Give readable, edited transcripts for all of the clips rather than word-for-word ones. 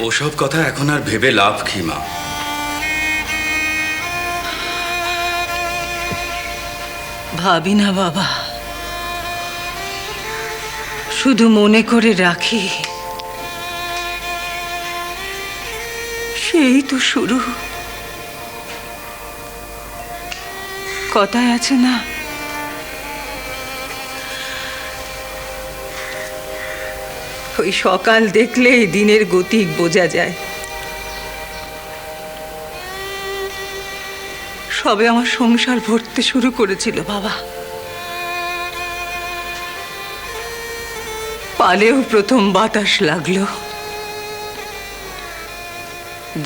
ওসব কথা এখন আর ভেবে লাভ কি মা? ভাবি না বাবা, শুধু মনে করে রাখি সেই তো শুরু। কথায় আছে না, ওই সকাল দেখলে দিনের গতিক বোঝা যায়। সবে আমার সংসার ভরতে শুরু করেছিল বাবা, পালেও প্রথম বাতাস লাগলো।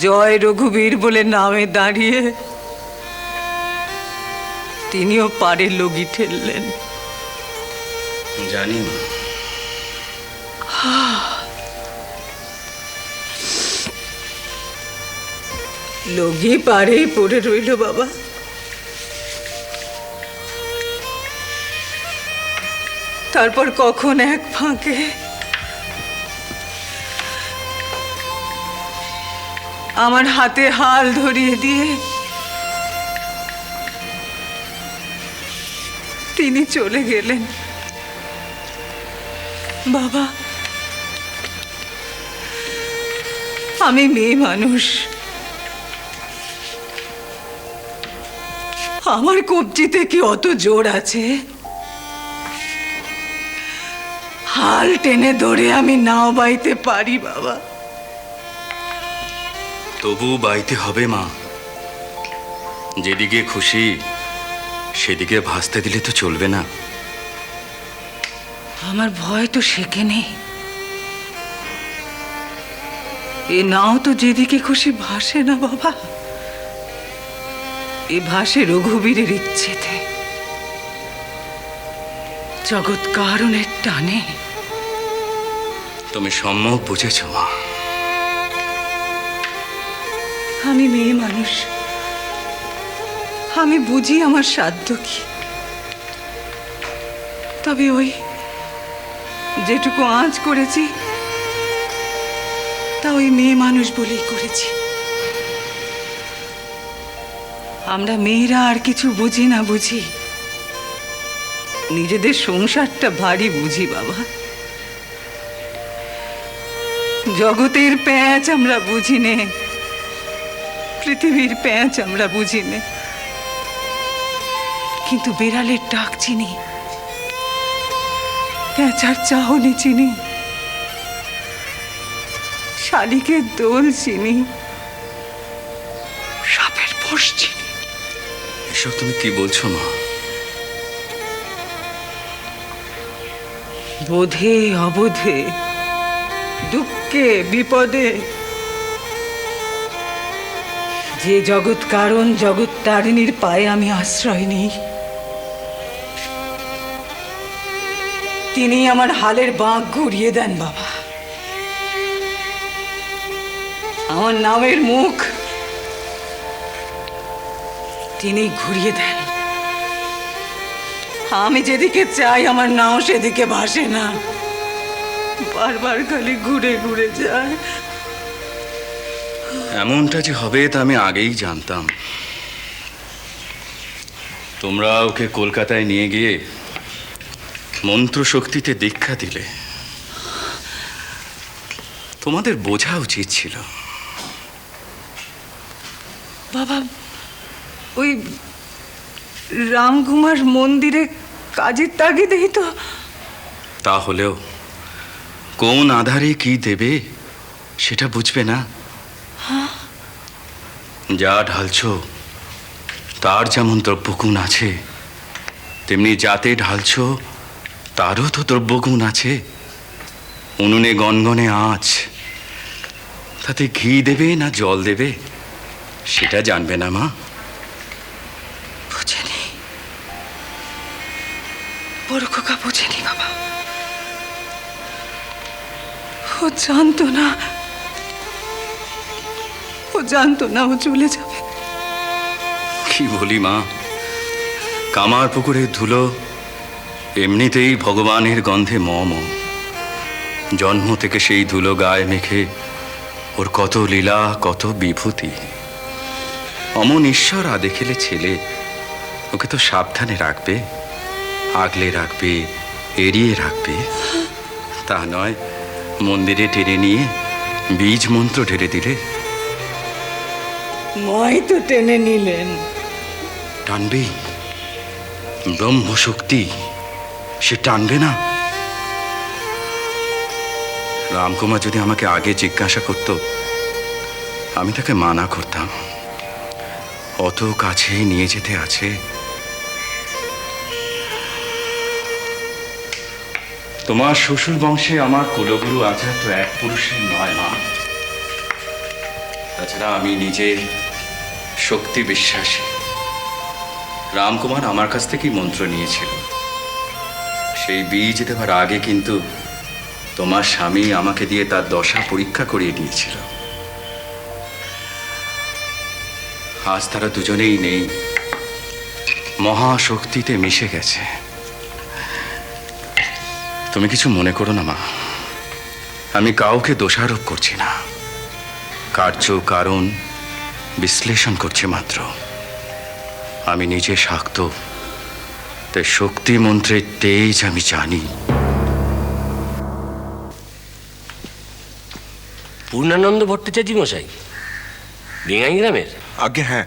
জয় রঘুবীর বলে নামে দাঁড়িয়ে তিনিও পারে লগি ঠেললেন। জানি মা। লগি পারেই পড়ে রইল বাবা। তারপর কখন এক ফাঁকে আমার হাতে হাল ধরিয়ে দিয়ে তিনি চলে গেলেন। বাবা, আমি মেয়ে মানুষ, আমার কবজিতে কি অত জোর আছে? হাল টেনে ধরে আমি নাও বাইতে পারি বাবা। তবু বাইতে হবে মা। যেদিকে খুশি সেদিকে ভাসতে দিলে তো চলবে না। আমার ভয় তো শেখেনি। এ নাও তো যেদিকে খুশি ভাসে না বাবা, এ ভাসে রঘুবীরের ইচ্ছেতে, জগৎ কারণের টানে। তুমি সম্যক বুঝেছ মা। আমি মেয়ে মানুষ, আমি বুঝি আমার সাধ্য কি। তবে ওই যেটুকু আঁচ করেছি তা ওই মেয়ে মানুষ বলেই করেছি। আমরা মেয়েরা আর কিছু বুঝি না বুঝি, নিজেদের সংসারটা ভারী বুঝি বাবা। জগতের প্যাঁচ আমরা বুঝি নে, পৃথিবীর প্যাঁচ আমরা বুঝি নে, কিন্তু বেড়ালের ডাক চিনি, প্যাঁচার চাহনি চিনি, শালিকের দোল চিনি, সাপের ফোঁস চিনি। এসব তুমি কি বলছো মা? বোধে অবোধে, দুঃখে বিপদে, যে জগৎ কারণ জগৎ তারিণীর পায়ে আমি আশ্রয় নিই, তিনি আমার হালের বাঁক ঘুরিয়ে দেন বাবা। আমার নামের মুখ তিনি ঘুরিয়ে দেন। আমি যেদিকে চাই আমার নাও সেদিকে ভাসে না, বারবার খালি ঘুরে ঘুরে যায়। এমনটা যে হবে তা আমি আগেই জানতাম। তোমরা ওকে কলকাতায় নিয়ে গিয়ে মন্ত্র শক্তিতে দীক্ষা দিলে। তোমাদের বোঝা উচিত ছিল। বাবা, ওই রামকুমার মন্দিরে কাজের তাগিদেই তো। তাহলেও কোন আধারে কি দেবে সেটা বুঝবে না। যা ঢালছো তার যেমন দ্রব্যগুণ আছে, তেমনি যাতে ঢালছো তারও তো দ্রব্যগুণ আছে। উনুনে গনগনে আঁচ, তাতে ঘি দেবে না জল দেবে সেটা জানবে না মা। বুঝেনি, বড় খোকা বুঝেনি বাবা। ও জানতো না, ও জানতো না ও চলে যাবে। কি বলি মা, কামার পুকুরের ধুলো এমনিতেই ভগবানের গন্ধে মম। জন্ম থেকে সেই ধুলো গায়ে মেখে ওর কত লীলা, কত বিভূতি। অমন ঈশ্বর আদে খেলে ছেলে, ওকে তো সাবধানে রাখবে, আগলে রাখবে, এড়িয়ে রাখবে। তা নয় মন্দিরে টেনে নিয়ে বীজ মন্ত্র ঢেলে দিলে। মাই তো টেনে নিলেন। টানবে ব্রহ্মশক্তি, সে টানবে না? রামকুমার যদি আমাকে আগে জিজ্ঞাসা করত, আমি তাকে মানা করতাম। অত কাছে নিয়ে যেতে আছে। তোমার শ্বশুর বংশে আমার কুলগুরু আচার্য এক পুরুষের নয় মা। তাছাড়া আমি নিজে শক্তি বিশ্বাসী। রামকুমার আমার কাছ থেকেই মন্ত্র নিয়েছিল। সেই বীজ দেবার আগে কিন্তু তোমার স্বামী আমাকে দিয়ে তার দশা পরীক্ষা করিয়ে দিয়েছিল। আজ তারা দুজনেই নেই, মহাশক্তিতে মিশে গেছে। তুমি কিছু মনে করো না মা, আমি কাউকে দোষারোপ করছি না, কার্য কারণ বিশ্লেষণ করছি মাত্র। আমি নিজে শাক্ত, তাই শক্তি মন্ত্রের তেজ আমি জানি। পূর্ণানন্দ ভট্টাচার্য মশাই বেঙ্গাই গ্রামের? আগে হ্যাঁ,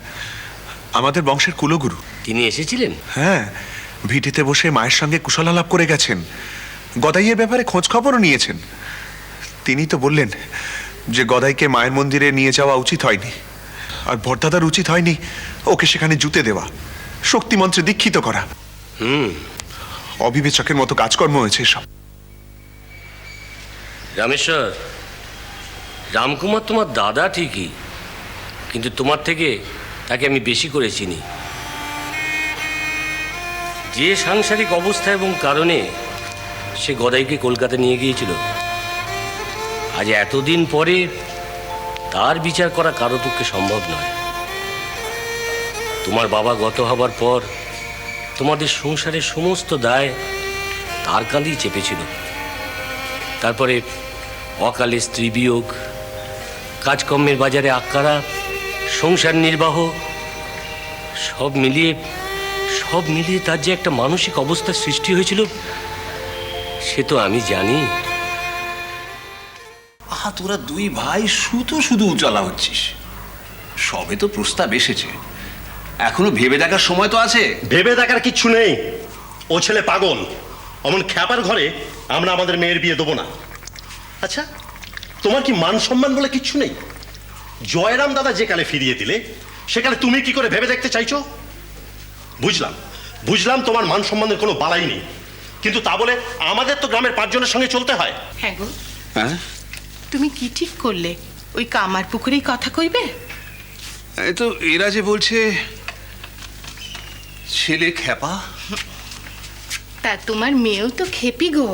আমাদের বংশের কুলগুরু। তিনি এসেছিলেন? হ্যাঁ, ভিটেতে বসে মায়ের সঙ্গে কুশলালাপ করে গেছেন, গদাইয়ের ব্যাপারে খোঁজ খবরও নিয়েছেন। তিনি তো বললেন যে গদাইকে মায়ের মন্দিরে নিয়ে যাওয়া উচিত হয়নি, আর ভরদাদার উচিত হয়নি ওকে সেখানে জুতে দেওয়া, শক্তিমন্ত্রে দীক্ষিত করা। অবিবেচকের মতো কাজকর্ম হয়েছে সব। রামেশ্বর, রামকুমার তোমার দাদা ঠিকই, কিন্তু তোমার থেকে তাকে আমি বেশি করে চিনি। যে সাংসারিক অবস্থা এবং কারণে সে গদাইকে কলকাতা নিয়ে গিয়েছিল, আজ এতদিন পরে তার বিচার করা কারো পক্ষে সম্ভব নয়। তোমার বাবা গত হবার পর তোমাদের সংসারের সমস্ত দায় তার কাঁধেই চেপেছিল। তারপরে অকালে স্ত্রী বিয়োগ, কাজকর্মের বাজারে আক্কারা, সংসার নির্বাহ, সব মিলিয়ে তার যে একটা মানসিক অবস্থার সৃষ্টি হয়েছিল সে তো আমি জানি। আহা, তোরা দুই ভাই শুধু উচালা হচ্ছিস। সবে তো প্রস্তাব এসেছে, এখনো ভেবে দেখার সময় তো আছে। ভেবে দেখার কিচ্ছু নেই। ও ছেলে পাগল। অমন খ্যাপার ঘরে আমরা আমাদের মেয়ের বিয়ে দেবো না। আচ্ছা, তোমার কি মান সম্মান বলে কিচ্ছু নেই? জয়রাম দাদা যে কালে ফিরিয়ে দিলে, সেকালে তুমি কি করে ভেবে দেখতে চাইছো? বুঝলাম তোমার মান সম্মানের কোনো বালাই নেই, কিন্তু তা বলে আমাদের তো গ্রামের 5 জনের সঙ্গে চলতে হয়। হ্যাঁ গো, হ্যাঁ, তুমি কি ঠিক করলে? ওই কামার পুকুরেই কথা কইবে? এই তো এরা যে বলছে ছেলে খেপা, তা তোমার মেয়েও তো খেপি গো।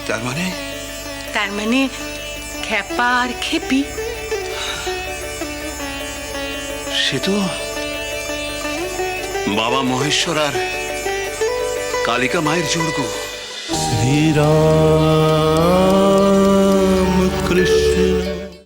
তার মানে খেপা আর খেপি। সে তো বাবা মহেশ্বর আর কালিকা মায়ের জোর গো। শ্রীরাম কৃষ্ণ